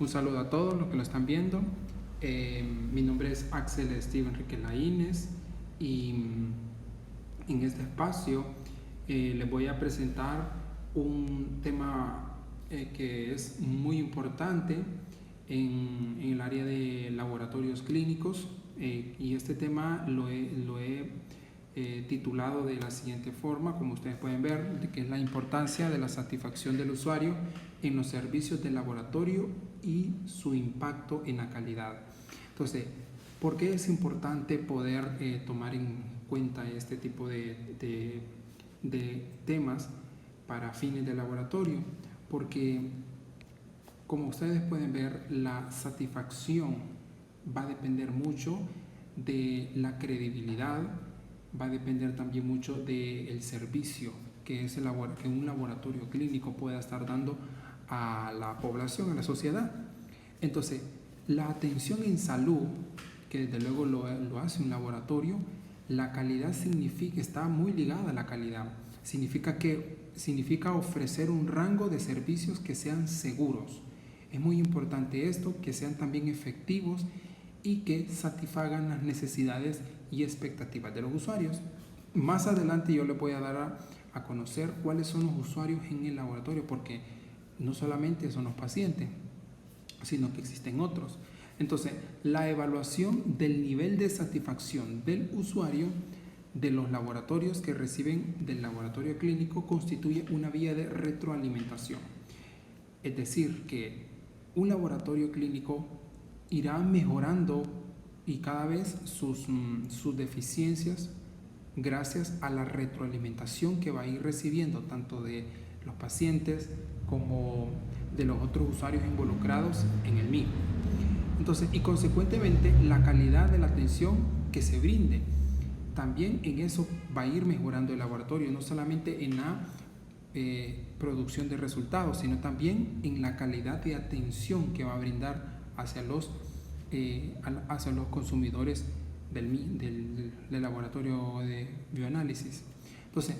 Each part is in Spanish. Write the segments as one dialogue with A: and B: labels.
A: Un saludo a todos los que lo están viendo. Mi nombre es Axel Steven Enrique Laínez y en este espacio les voy a presentar un tema que es muy importante en el área de laboratorios clínicos y este tema lo he titulado de la siguiente forma, como ustedes pueden ver, que es la importancia de la satisfacción del usuario en los servicios de laboratorio y su impacto en la calidad. Entonces, ¿por qué es importante poder tomar en cuenta este tipo de temas para fines de laboratorio? Porque, como ustedes pueden ver, la satisfacción va a depender mucho de la credibilidad, va a depender también mucho del servicio que un laboratorio clínico pueda estar dando a la población, a la sociedad. Entonces, la atención en salud, que desde luego lo hace un laboratorio, la calidad está muy ligada a la calidad. Significa ofrecer un rango de servicios que sean seguros. Es muy importante esto, que sean también efectivos y que satisfagan las necesidades y expectativas de los usuarios. Más adelante yo les voy a dar a conocer cuáles son los usuarios en el laboratorio, porque no solamente son los pacientes, sino que existen otros. Entonces, la evaluación del nivel de satisfacción del usuario de los laboratorios que reciben del laboratorio clínico constituye una vía de retroalimentación. Es decir, que un laboratorio clínico irá mejorando y cada vez sus deficiencias gracias a la retroalimentación que va a ir recibiendo tanto de los pacientes como de los otros usuarios involucrados en el mismo. Entonces, y consecuentemente la calidad de la atención que se brinde. También en eso va a ir mejorando el laboratorio, no solamente en la producción de resultados, sino también en la calidad de atención que va a brindar hacia los consumidores del laboratorio de bioanálisis. Entonces,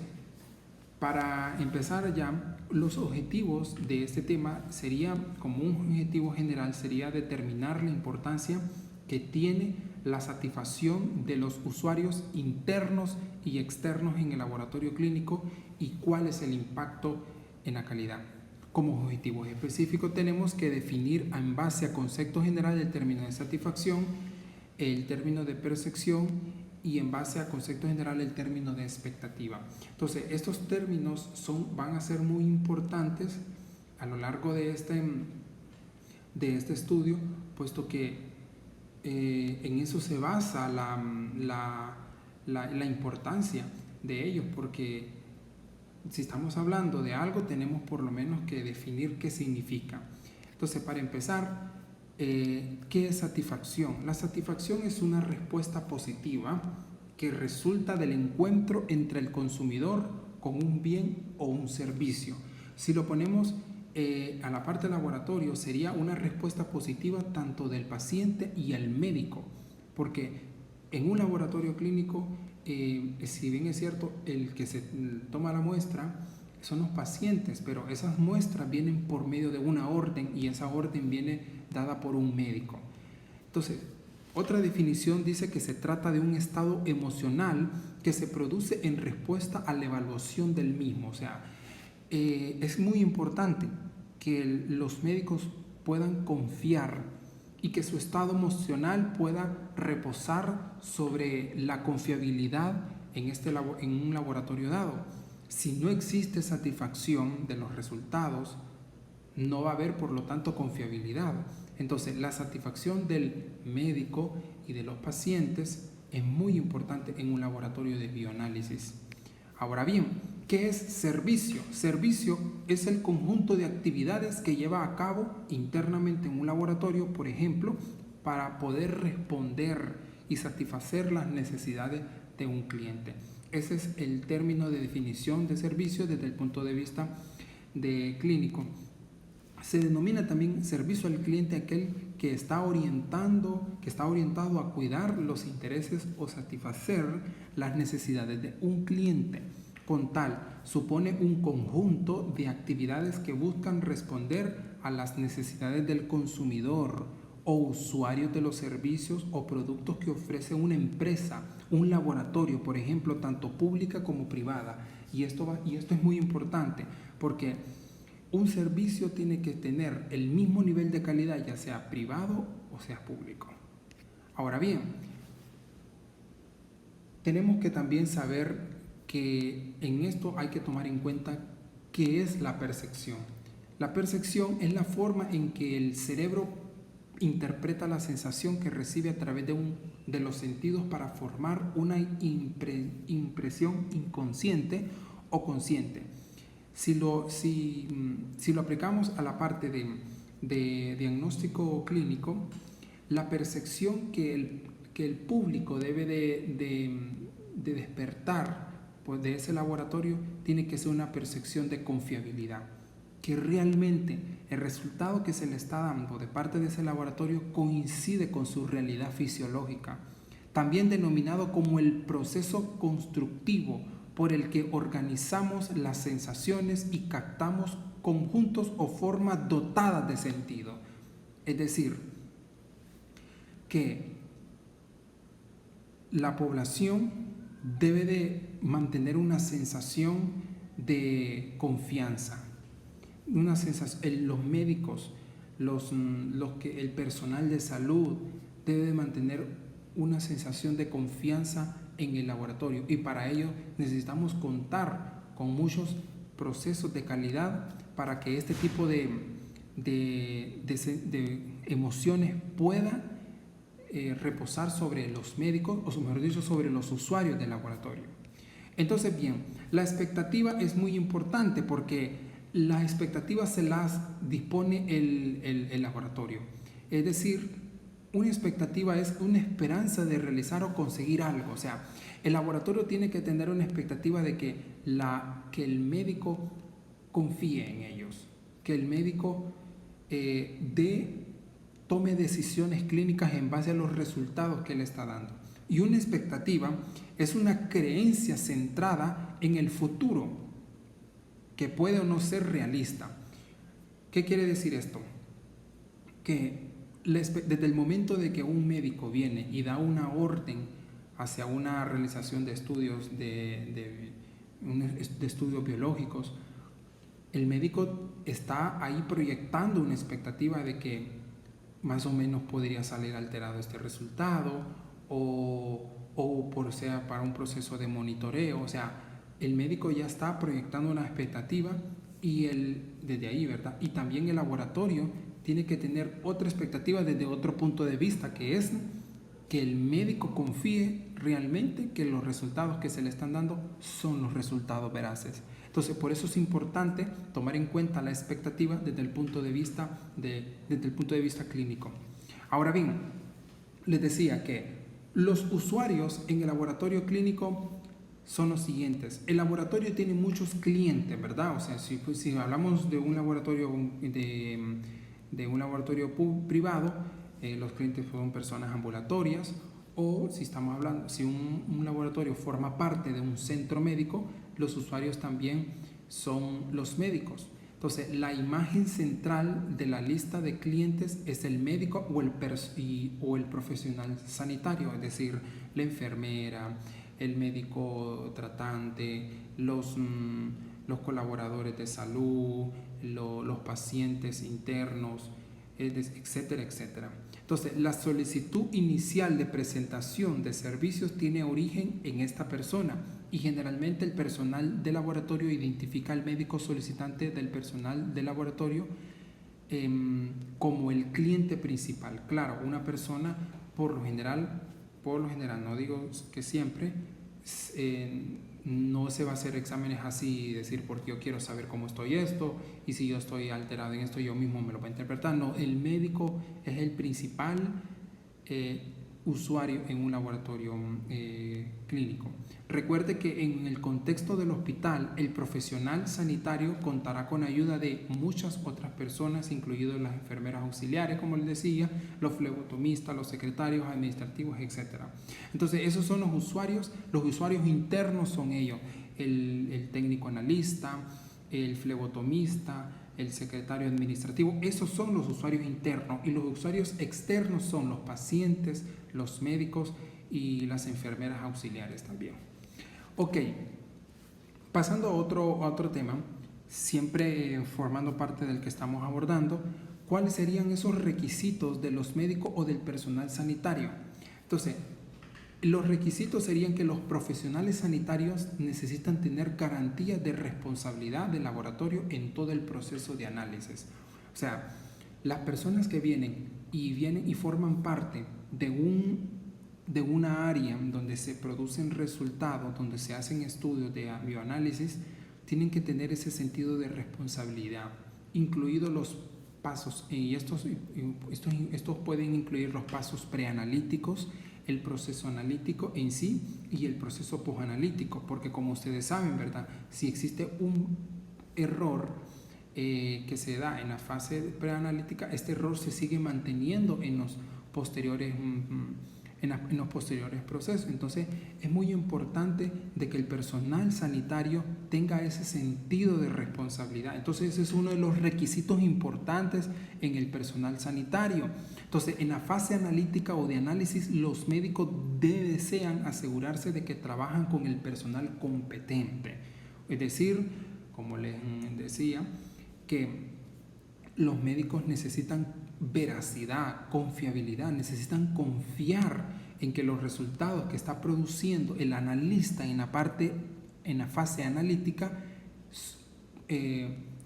A: para empezar ya, los objetivos de este tema sería, como un objetivo general, sería determinar la importancia que tiene la satisfacción de los usuarios internos y externos en el laboratorio clínico y cuál es el impacto en la calidad. Como objetivos específicos tenemos que definir en base a conceptos generales el término de satisfacción, el término de percepción y en base a conceptos generales el término de expectativa. Entonces, estos términos van a ser muy importantes a lo largo de este estudio, puesto que en eso se basa la importancia de ellos, porque si estamos hablando de algo, tenemos por lo menos que definir qué significa. Entonces, para empezar, ¿qué es satisfacción? La satisfacción es una respuesta positiva que resulta del encuentro entre el consumidor con un bien o un servicio. Si lo ponemos a la parte del laboratorio, sería una respuesta positiva tanto del paciente y el médico, porque en un laboratorio clínico, si bien es cierto, el que se toma la muestra son los pacientes, pero esas muestras vienen por medio de una orden y esa orden viene dada por un médico. Entonces, otra definición dice que se trata de un estado emocional que se produce en respuesta a la evaluación del mismo. O sea, es muy importante que los médicos puedan confiar y que su estado emocional pueda reposar sobre la confiabilidad en un laboratorio dado. Si no existe satisfacción de los resultados, no va a haber, por lo tanto, confiabilidad. Entonces, la satisfacción del médico y de los pacientes es muy importante en un laboratorio de bioanálisis. Ahora bien, ¿qué es servicio? Servicio es el conjunto de actividades que lleva a cabo internamente en un laboratorio, por ejemplo, para poder responder y satisfacer las necesidades de un cliente. Ese es el término de definición de servicio desde el punto de vista clínico. Se denomina también servicio al cliente aquel que está orientado a cuidar los intereses o satisfacer las necesidades de un cliente. con tal supone un conjunto de actividades que buscan responder a las necesidades del consumidor o usuario de los servicios o productos que ofrece una empresa, un laboratorio, por ejemplo, tanto pública como privada. Y esto es muy importante porque un servicio tiene que tener el mismo nivel de calidad, ya sea privado o sea público. Ahora bien, tenemos que también saber que en esto hay que tomar en cuenta qué es la percepción. La percepción es la forma en que el cerebro interpreta la sensación que recibe a través de los sentidos para formar una impresión inconsciente o consciente. Si lo aplicamos a la parte de diagnóstico clínico, la percepción que el público debe de despertar pues, de ese laboratorio tiene que ser una percepción de confiabilidad, que realmente el resultado que se le está dando de parte de ese laboratorio coincide con su realidad fisiológica, también denominado como el proceso constructivo por el que organizamos las sensaciones y captamos conjuntos o formas dotadas de sentido. Es decir, que la población debe de mantener una sensación de confianza, una sensación, los médicos, el personal de salud debe de mantener una sensación de confianza en el laboratorio, y para ello necesitamos contar con muchos procesos de calidad para que este tipo de emociones pueda reposar sobre los médicos, o mejor dicho, sobre los usuarios del laboratorio. Entonces, bien, la expectativa es muy importante porque la expectativa se las dispone el laboratorio. Es decir, una expectativa es una esperanza de realizar o conseguir algo. O sea, el laboratorio tiene que tener una expectativa de que el médico confíe en ellos, que el médico tome decisiones clínicas en base a los resultados que él está dando. Y una expectativa es una creencia centrada en el futuro que puede o no ser realista. ¿Qué quiere decir esto? Que desde el momento de que un médico viene y da una orden hacia una realización de estudios de estudios biológicos, el médico está ahí proyectando una expectativa de que más o menos podría salir alterado este resultado o por sea para un proceso de monitoreo. O sea, el médico ya está proyectando una expectativa y desde ahí, ¿verdad? Y también el laboratorio tiene que tener otra expectativa desde otro punto de vista, que es que el médico confíe realmente que los resultados que se le están dando son los resultados veraces. Entonces, por eso es importante tomar en cuenta la expectativa desde el punto de vista clínico. Ahora bien, les decía que los usuarios en el laboratorio clínico son los siguientes. El laboratorio tiene muchos clientes, ¿verdad? O sea, si hablamos de un laboratorio privado, los clientes son personas ambulatorias, o si estamos hablando, si un laboratorio forma parte de un centro médico, los usuarios también son los médicos. Entonces, la imagen central de la lista de clientes es el médico o el profesional sanitario, es decir, la enfermera, el médico tratante, los colaboradores de salud, los pacientes internos, etcétera, etcétera. Entonces, la solicitud inicial de presentación de servicios tiene origen en esta persona y generalmente el personal de laboratorio identifica al médico solicitante del personal de laboratorio como el cliente principal. Claro, una persona por lo general, no digo que siempre, no se va a hacer exámenes así y decir porque yo quiero saber cómo estoy esto y si yo estoy alterado en esto yo mismo me lo voy a interpretar. No, el médico es el principal usuario en un laboratorio clínico. Recuerde que en el contexto del hospital el profesional sanitario contará con ayuda de muchas otras personas, incluidos las enfermeras auxiliares, como les decía, los flebotomistas, los secretarios administrativos, etc. Entonces esos son los usuarios internos son ellos. el técnico analista, el flebotomista, el secretario administrativo. Esos son los usuarios internos, y los usuarios externos son los pacientes, los médicos y las enfermeras auxiliares también. Ok, pasando a otro tema, siempre formando parte del que estamos abordando, ¿cuáles serían esos requisitos de los médicos o del personal sanitario? Entonces, los requisitos serían que los profesionales sanitarios necesitan tener garantías de responsabilidad del laboratorio en todo el proceso de análisis. O sea, las personas que vienen y forman parte de una área donde se producen resultados, donde se hacen estudios de bioanálisis, tienen que tener ese sentido de responsabilidad, incluidos los pasos, y estos pueden incluir los pasos preanalíticos, el proceso analítico en sí y el proceso posanalítico, porque como ustedes saben, ¿verdad? Si existe un error que se da en la fase preanalítica, este error se sigue manteniendo en los posteriores procesos. Entonces es muy importante de que el personal sanitario tenga ese sentido de responsabilidad. Entonces ese es uno de los requisitos importantes en el personal sanitario. Entonces, en la fase analítica o de análisis, los médicos desean asegurarse de que trabajan con el personal competente. Es decir, como les decía, que los médicos necesitan veracidad, confiabilidad, necesitan confiar en que los resultados que está produciendo el analista en la fase analítica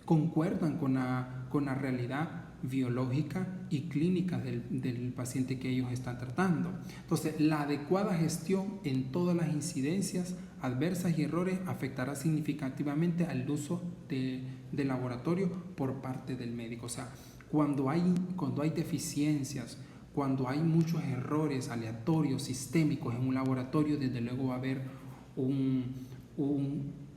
A: concuerdan con la realidad biológica y clínica del paciente que ellos están tratando. Entonces, la adecuada gestión en todas las incidencias adversas y errores afectará significativamente al uso del laboratorio por parte del médico. O sea, cuando hay deficiencias, cuando hay muchos errores aleatorios, sistémicos en un laboratorio, desde luego va a haber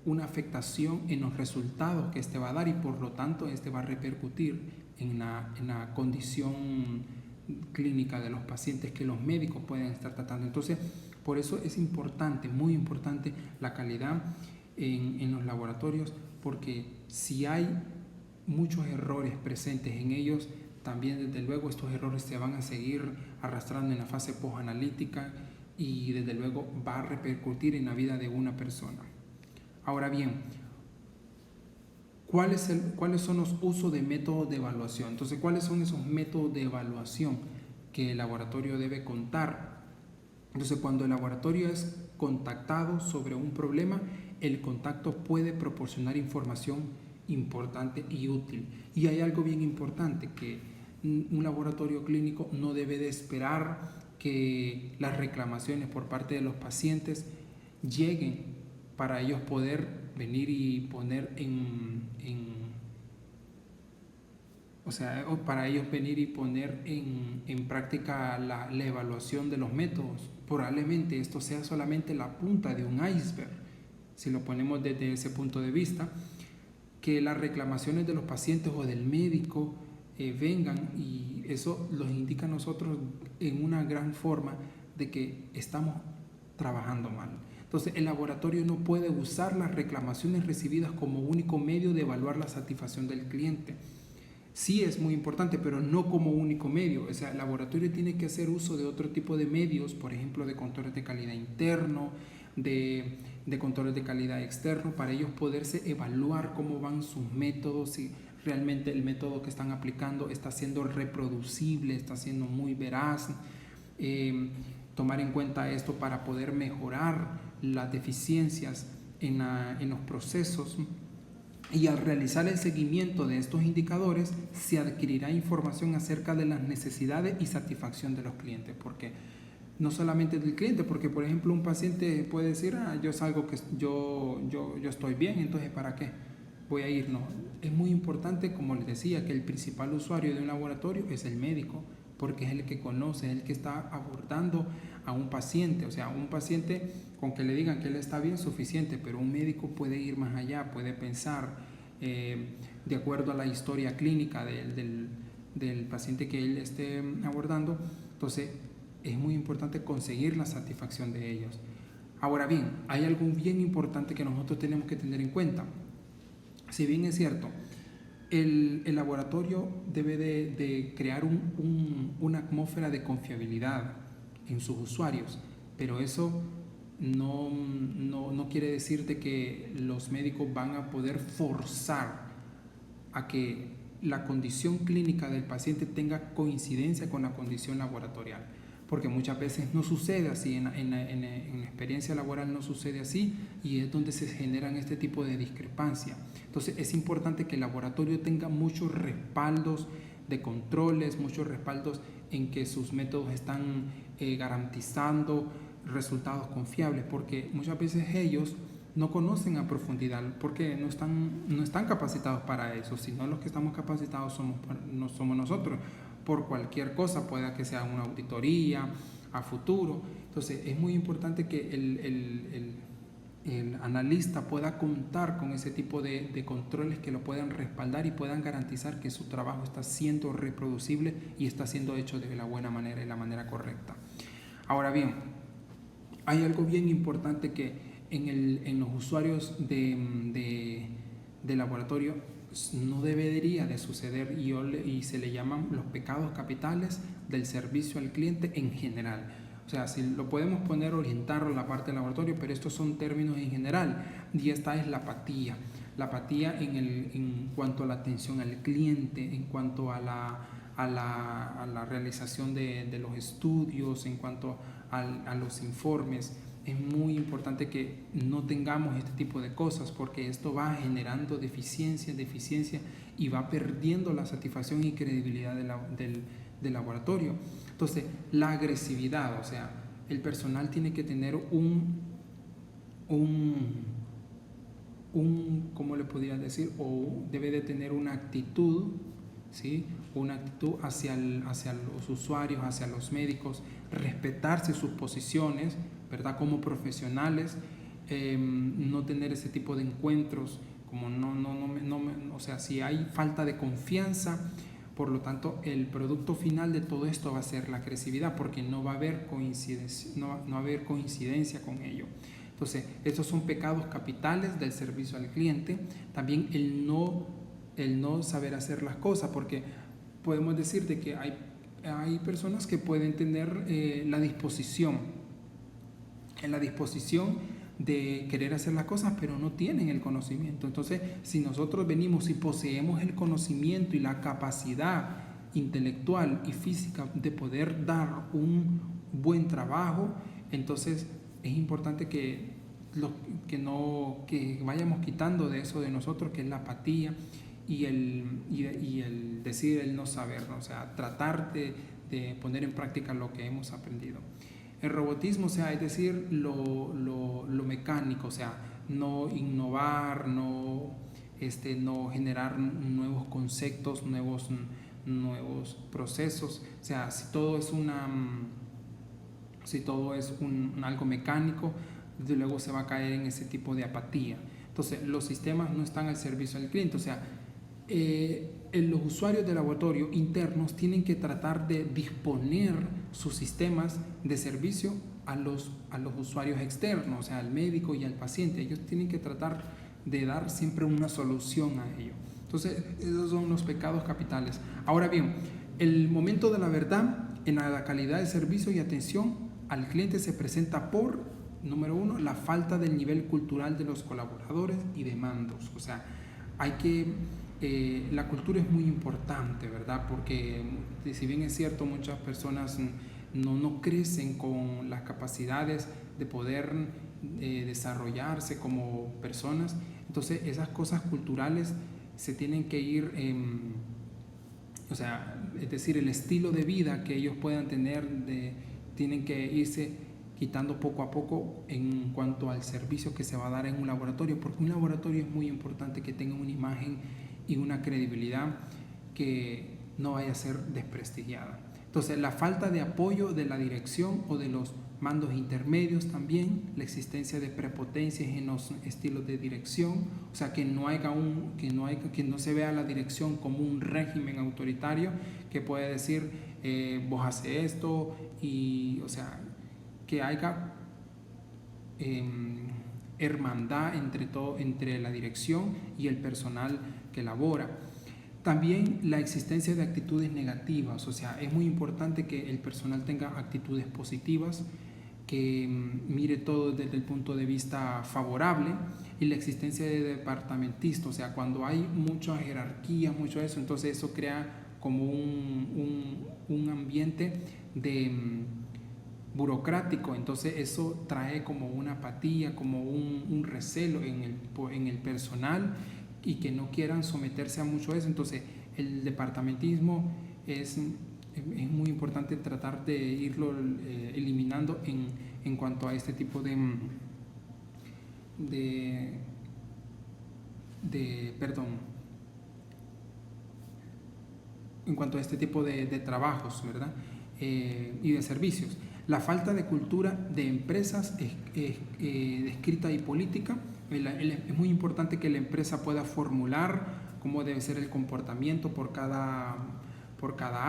A: una afectación en los resultados que este va a dar, y por lo tanto este va a repercutir en la condición clínica de los pacientes que los médicos pueden estar tratando. Entonces, por eso es importante, muy importante, la calidad en los laboratorios, porque si hay muchos errores presentes en ellos, también desde luego estos errores se van a seguir arrastrando en la fase posanalítica, y desde luego va a repercutir en la vida de una persona. Ahora bien, ¿cuáles son los usos de métodos de evaluación? Entonces, ¿cuáles son esos métodos de evaluación que el laboratorio debe contar? Entonces, cuando el laboratorio es contactado sobre un problema, el contacto puede proporcionar información importante y útil. Y hay algo bien importante, que un laboratorio clínico no debe de esperar que las reclamaciones por parte de los pacientes lleguen para ellos poder venir y poner en práctica la evaluación de los métodos. Probablemente esto sea solamente la punta de un iceberg, si lo ponemos desde ese punto de vista, que las reclamaciones de los pacientes o del médico vengan, y eso los indica a nosotros en una gran forma de que estamos trabajando mal. Entonces, el laboratorio no puede usar las reclamaciones recibidas como único medio de evaluar la satisfacción del cliente. Sí es muy importante, pero no como único medio. O sea, el laboratorio tiene que hacer uso de otro tipo de medios, por ejemplo, de controles de calidad interno, de controles de calidad externo, para ellos poderse evaluar cómo van sus métodos, si realmente el método que están aplicando está siendo reproducible, está siendo muy veraz. Tomar en cuenta esto para poder mejorar las deficiencias en los procesos, y al realizar el seguimiento de estos indicadores se adquirirá información acerca de las necesidades y satisfacción de los clientes, porque no solamente del cliente, porque por ejemplo un paciente puede decir, yo salgo que yo estoy bien, entonces ¿para qué voy a ir? No, es muy importante, como les decía, que el principal usuario de un laboratorio es el médico, porque es el que conoce, es el que está abordando a un paciente. O sea, un paciente, con que le digan que él está bien, suficiente, pero un médico puede ir más allá, puede pensar de acuerdo a la historia clínica del paciente que él esté abordando. Entonces, es muy importante conseguir la satisfacción de ellos. Ahora bien, hay algo bien importante que nosotros tenemos que tener en cuenta. Si bien es cierto, el laboratorio debe de crear una atmósfera de confiabilidad en sus usuarios, pero eso no quiere decir que los médicos van a poder forzar a que la condición clínica del paciente tenga coincidencia con la condición laboratorial, porque muchas veces no sucede así, en experiencia laboral no sucede así, y es donde se generan este tipo de discrepancia. Entonces es importante que el laboratorio tenga muchos respaldos de controles, muchos respaldos en que sus métodos están garantizando resultados confiables, porque muchas veces ellos no conocen a profundidad porque no están capacitados para eso, sino los que estamos capacitados somos nosotros, por cualquier cosa, pueda que sea una auditoría a futuro. Entonces es muy importante que el analista pueda contar con ese tipo de controles que lo puedan respaldar y puedan garantizar que su trabajo está siendo reproducible y está siendo hecho de la buena manera y la manera correcta. Ahora bien, hay algo bien importante que en los usuarios de laboratorio no debería de suceder, y se le llaman los pecados capitales del servicio al cliente en general. O sea, si lo podemos poner, orientarlo a la parte del laboratorio, pero estos son términos en general, y esta es la apatía. La apatía en cuanto a la atención al cliente, en cuanto a la realización de los estudios, en cuanto a los informes. Es muy importante que no tengamos este tipo de cosas, porque esto va generando deficiencia y va perdiendo la satisfacción y credibilidad del laboratorio. Entonces, la agresividad, o sea, el personal tiene que tener ¿cómo le podría decir? O debe de tener una actitud, ¿sí? Una actitud hacia los usuarios, hacia los médicos, respetarse sus posiciones, ¿verdad? Como profesionales, no tener ese tipo de encuentros, como o sea, si hay falta de confianza, por lo tanto, el producto final de todo esto va a ser la agresividad, porque no va a haber coincidencia, no va a haber coincidencia con ello. Entonces, estos son pecados capitales del servicio al cliente. También el no saber hacer las cosas, porque podemos decir de que hay personas que pueden tener la disposición de querer hacer las cosas, pero no tienen el conocimiento. Entonces, si nosotros venimos y poseemos el conocimiento y la capacidad intelectual y física de poder dar un buen trabajo, entonces es importante que vayamos quitando de eso de nosotros, que es la apatía y el decir el no saber, ¿no? O sea, tratar de poner en práctica lo que hemos aprendido. El robotismo, o sea, es decir, lo mecánico, o sea, no innovar, no generar nuevos conceptos, nuevos procesos. O sea, si todo es algo mecánico, desde luego se va a caer en ese tipo de apatía. Entonces, los sistemas no están al servicio del cliente. O sea, los usuarios de laboratorio internos tienen que tratar de disponer sus sistemas de servicio a los usuarios externos, o sea, al médico y al paciente. Ellos tienen que tratar de dar siempre una solución a ello. Entonces, esos son los pecados capitales. Ahora bien, el momento de la verdad en la calidad de servicio y atención al cliente se presenta por, número uno, la falta del nivel cultural de los colaboradores y de mandos. O sea, la cultura es muy importante, ¿verdad? Porque si bien es cierto, muchas personas no crecen con las capacidades de poder desarrollarse como personas, entonces esas cosas culturales se tienen que ir, o sea, es decir, el estilo de vida que ellos puedan tener, tienen que irse quitando poco a poco en cuanto al servicio que se va a dar en un laboratorio, porque un laboratorio es muy importante que tenga una imagen y una credibilidad que no vaya a ser desprestigiada. Entonces, la falta de apoyo de la dirección o de los mandos intermedios también, la existencia de prepotencias en los estilos de dirección, o sea, que no se vea la dirección como un régimen autoritario que puede decir, vos haces esto, y, o sea, que haya hermandad entre la dirección y el personal que labora. También la existencia de actitudes negativas, o sea, es muy importante que el personal tenga actitudes positivas, que mire todo desde el punto de vista favorable, y la existencia de departamentistas, o sea, cuando hay mucha jerarquía, mucho eso, entonces eso crea como un ambiente de burocrático, entonces eso trae como una apatía, como un recelo en el personal, y que no quieran someterse a mucho eso. Entonces el departamentismo es muy importante tratar de irlo eliminando en cuanto a este tipo de en cuanto a este tipo de trabajos, ¿verdad? Y de servicios. La falta de cultura de empresas escrita y política. Es muy importante que la empresa pueda formular cómo debe ser el comportamiento por cada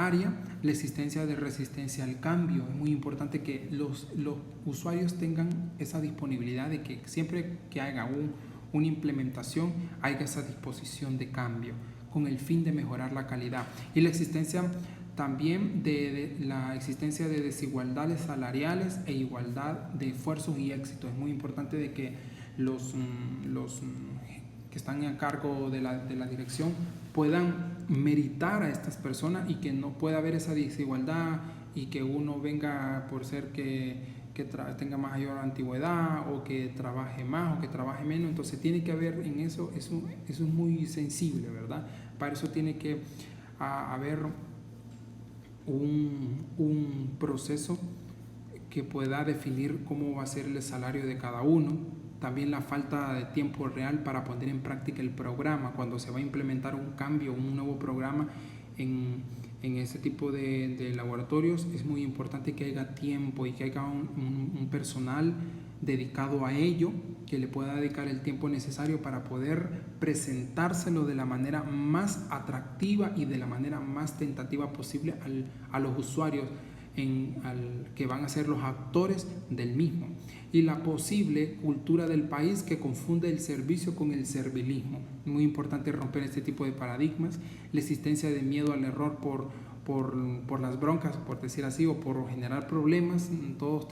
A: área. La existencia de resistencia al cambio. Es muy importante que los usuarios tengan esa disponibilidad de que siempre que haga una implementación haya esa disposición de cambio con el fin de mejorar la calidad. Y la existencia también de la existencia de desigualdades salariales e igualdad de esfuerzos y éxitos. Es muy importante de que los que están a cargo de la dirección puedan meritar a estas personas, y que no pueda haber esa desigualdad y que uno venga por ser que tenga mayor antigüedad, o que trabaje más o que trabaje menos. Entonces tiene que haber en eso es muy sensible, ¿verdad? Para eso tiene que haber un proceso que pueda definir cómo va a ser el salario de cada uno. También la falta de tiempo real para poner en práctica el programa. Cuando se va a implementar un cambio, un nuevo programa en ese tipo de laboratorios, es muy importante que haya tiempo y que haya un personal dedicado a ello, que le pueda dedicar el tiempo necesario para poder presentárselo de la manera más atractiva y de la manera más tentativa posible a los usuarios que van a ser los actores del mismo. Y la posible cultura del país que confunde el servicio con el servilismo. Muy importante romper este tipo de paradigmas. La existencia de miedo al error por las broncas, por decir así, o por generar problemas. Todos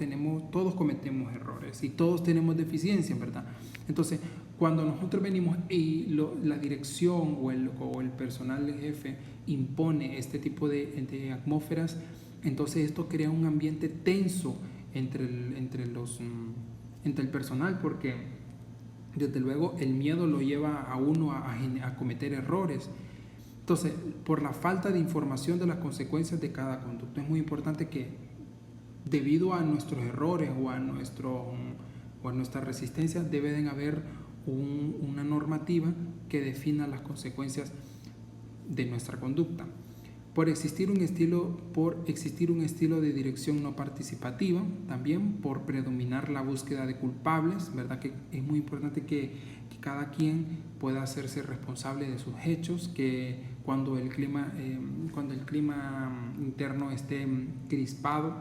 A: cometemos errores y todos tenemos deficiencias, ¿verdad? Entonces, cuando nosotros venimos y la dirección o el personal jefe impone este tipo de atmósferas, entonces esto crea un ambiente tenso entre el personal, porque desde luego el miedo lo lleva a uno a cometer errores. Entonces, por la falta de información de las consecuencias de cada conducta, es muy importante que, debido a nuestros errores o a nuestra resistencia, deben haber una normativa que defina las consecuencias de nuestra conducta. Por existir un estilo de dirección no participativa, también por predominar la búsqueda de culpables, ¿verdad? Que es muy importante que cada quien pueda hacerse responsable de sus hechos, que cuando el clima interno esté crispado,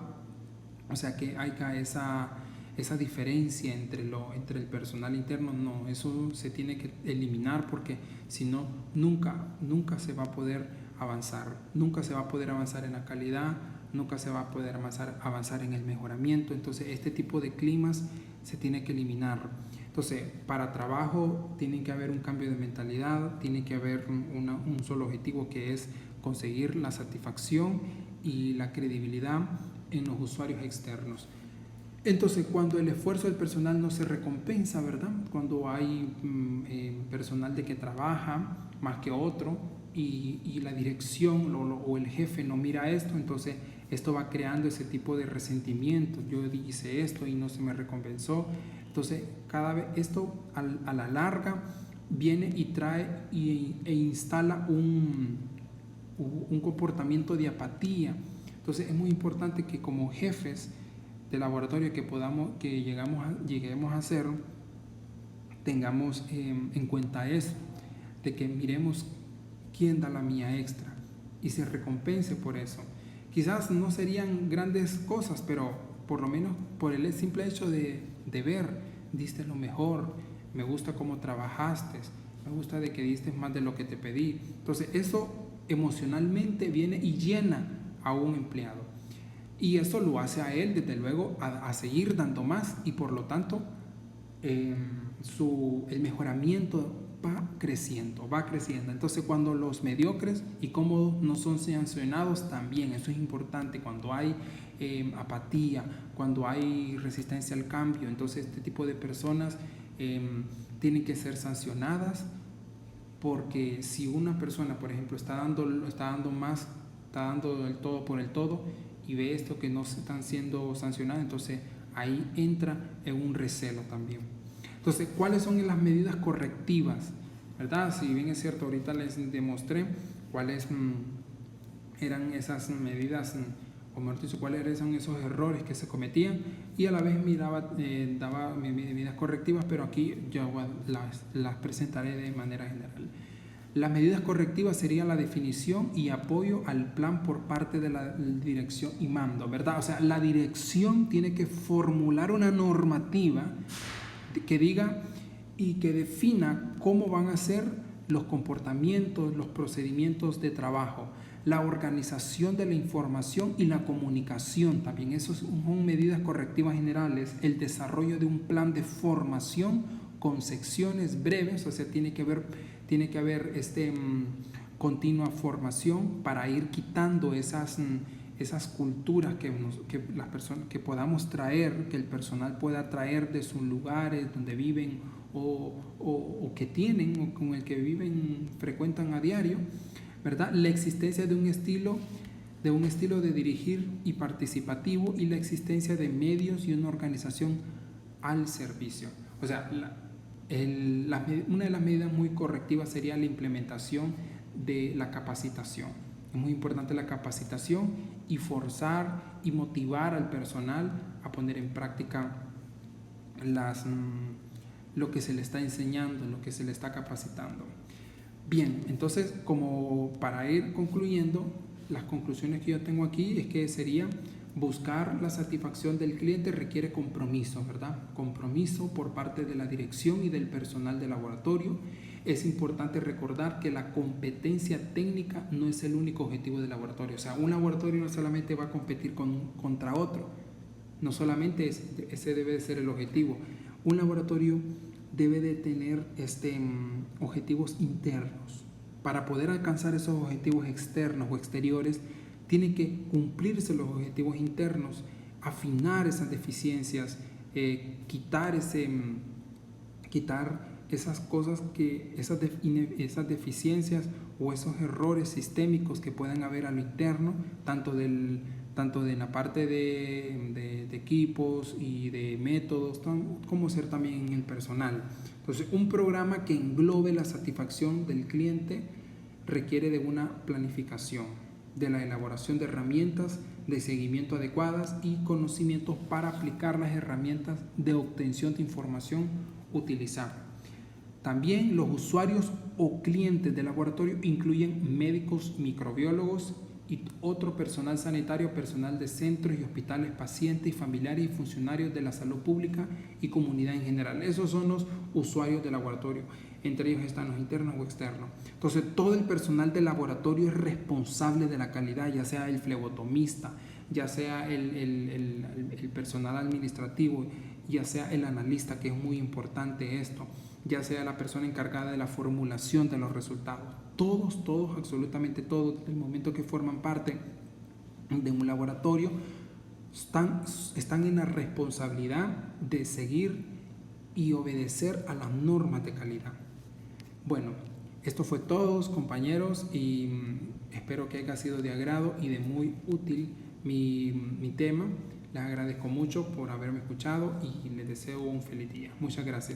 A: o sea, que haya esa diferencia entre el personal interno, no, eso se tiene que eliminar, porque si no, nunca se va a poder avanzar, nunca se va a poder avanzar en la calidad, nunca se va a poder avanzar en el mejoramiento. Entonces este tipo de climas se tiene que eliminar. Entonces, para trabajo tiene que haber un cambio de mentalidad, tiene que haber un solo objetivo, que es conseguir la satisfacción y la credibilidad en los usuarios externos. Entonces, cuando el esfuerzo del personal no se recompensa, ¿verdad? Cuando hay personal de que trabaja más que otro, y la dirección o el jefe no mira esto, entonces esto va creando ese tipo de resentimiento. Yo hice esto y no se me recompensó. Entonces, cada vez esto a la larga viene y trae e instala un comportamiento de apatía. Entonces, es muy importante que como jefes de laboratorio que lleguemos a hacer, tengamos en cuenta eso, de que miremos quién da la mía extra y se recompense por eso. Quizás no serían grandes cosas, pero por lo menos por el simple hecho de ver, diste lo mejor, me gusta cómo trabajaste, me gusta de que diste más de lo que te pedí. Entonces eso emocionalmente viene y llena a un empleado. Y eso lo hace a él, desde luego, a seguir dando más, y por lo tanto el mejoramiento va creciendo. Entonces cuando los mediocres y cómodos no son sancionados, también eso es importante. Cuando hay apatía, cuando hay resistencia al cambio, entonces este tipo de personas tienen que ser sancionadas, porque si una persona, por ejemplo, está dando el todo por el todo, y ve esto que no están siendo sancionadas, entonces ahí entra en un recelo también. Entonces, ¿cuáles son las medidas correctivas? ¿Verdad? Si bien es cierto, ahorita les demostré cuáles eran esas medidas, o mejor dicho, cuáles eran esos errores que se cometían, y a la vez daba medidas correctivas, pero aquí yo las presentaré de manera general. Las medidas correctivas serían la definición y apoyo al plan por parte de la dirección y mando, ¿verdad? O sea, la dirección tiene que formular una normativa que diga y que defina cómo van a ser los comportamientos, los procedimientos de trabajo, la organización de la información y la comunicación también. Esas son medidas correctivas generales. El desarrollo de un plan de formación con secciones breves, o sea, tiene que haber continua formación para ir quitando esas culturas que podamos traer, que el personal pueda traer de sus lugares donde viven o que tienen, o con el que viven, frecuentan a diario, ¿verdad? La existencia de un estilo de dirigir y participativo, y la existencia de medios y una organización al servicio. O sea, una de las medidas muy correctivas sería la implementación de la capacitación. Es muy importante la capacitación, y forzar y motivar al personal a poner en práctica lo que se le está enseñando, lo que se le está capacitando. Bien, entonces, como para ir concluyendo, las conclusiones que yo tengo aquí es que sería: buscar la satisfacción del cliente requiere compromiso, ¿verdad? Compromiso por parte de la dirección y del personal del laboratorio. Es importante recordar que la competencia técnica no es el único objetivo del laboratorio. O sea, un laboratorio no solamente va a competir contra otro, no solamente ese debe de ser el objetivo. Un laboratorio debe de tener objetivos internos. Para poder alcanzar esos objetivos externos o exteriores, tienen que cumplirse los objetivos internos, afinar esas deficiencias, quitar esas cosas esas deficiencias o esos errores sistémicos que puedan haber a lo interno, tanto de la parte de equipos y de métodos, como ser también en el personal. Entonces, un programa que englobe la satisfacción del cliente requiere de una planificación, de la elaboración de herramientas de seguimiento adecuadas y conocimientos para aplicar las herramientas de obtención de información utilizar. También los usuarios o clientes del laboratorio incluyen médicos, microbiólogos y otro personal sanitario, personal de centros y hospitales, pacientes y familiares y funcionarios de la salud pública y comunidad en general. Esos son los usuarios del laboratorio. Entre ellos están los internos o externos. Entonces, todo el personal del laboratorio es responsable de la calidad, ya sea el flebotomista, ya sea el personal administrativo, ya sea el analista, que es muy importante esto, ya sea la persona encargada de la formulación de los resultados. Todos, absolutamente todos, desde el momento que forman parte de un laboratorio, están en la responsabilidad de seguir y obedecer a las normas de calidad. Bueno, esto fue todo, compañeros, y espero que haya sido de agrado y de muy útil mi tema. Les agradezco mucho por haberme escuchado y les deseo un feliz día. Muchas gracias.